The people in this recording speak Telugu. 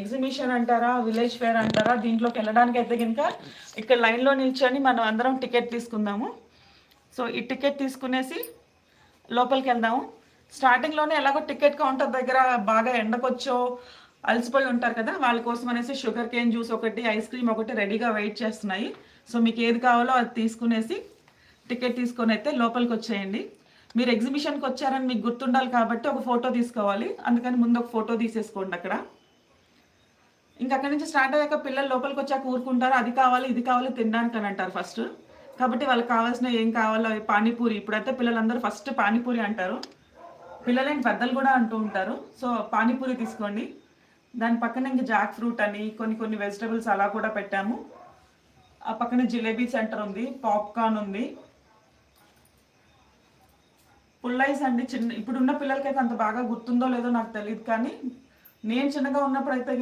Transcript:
ఎగ్జిబిషన్ అంటారా, విలేజ్ ఫేర్ అంటారా, దీంట్లోకి వెళ్ళడానికి అయితే కనుక ఇక్కడ లైన్లో నిల్చొని మనం అందరం టికెట్ తీసుకుందాము. సో ఈ టికెట్ తీసుకునేసి లోపలికి వెళ్దాము. స్టార్టింగ్లోనే ఎలాగో టికెట్ కౌంటర్ దగ్గర బాగా ఎండకొచ్చో అలసిపోయి ఉంటారు కదా, వాళ్ళ కోసం అనేసి షుగర్ కేన్ జ్యూస్ ఒకటి, ఐస్ క్రీమ్ ఒకటి రెడీగా వెయిట్ చేస్తున్నాయి. సో మీకు ఏది కావాలో అది తీసుకునేసి టికెట్ తీసుకొని అయితే లోపలికి వచ్చేయండి. మీరు ఎగ్జిబిషన్కి వచ్చారని మీకు గుర్తుండాలి కాబట్టి ఒక ఫోటో తీసుకోవాలి, అందుకని ముందు ఒక ఫోటో తీసేసుకోండి అక్కడ. ఇంకా అక్కడి నుంచి స్టార్ట్ అయ్యాక పిల్లలు లోపలికి వచ్చాక ఊరుకుంటారు, అది కావాలి ఇది కావాలి తినడానికి అని అంటారు ఫస్ట్. కాబట్టి వాళ్ళకి కావాల్సిన ఏం కావాలో పానీపూరి, ఇప్పుడైతే పిల్లలందరూ ఫస్ట్ పానీపూరి అంటారు, పిల్లలేంటి పెద్దలు కూడా అంటూ ఉంటారు. సో పానీపూరి తీసుకోండి. దాని పక్కన ఇంక జాక్ ఫ్రూట్ అని కొన్ని వెజిటబుల్స్ అలా కూడా పెట్టాము. ఆ పక్కన జిలేబీ సెంటర్ ఉంది, పాప్కార్న్ ఉంది, పుల్లైస్ అండి. ఇప్పుడున్న పిల్లలకైతే అంత బాగా గుర్తుందో లేదో నాకు తెలియదు, కానీ నేను చిన్నగా ఉన్నప్పుడు అయితే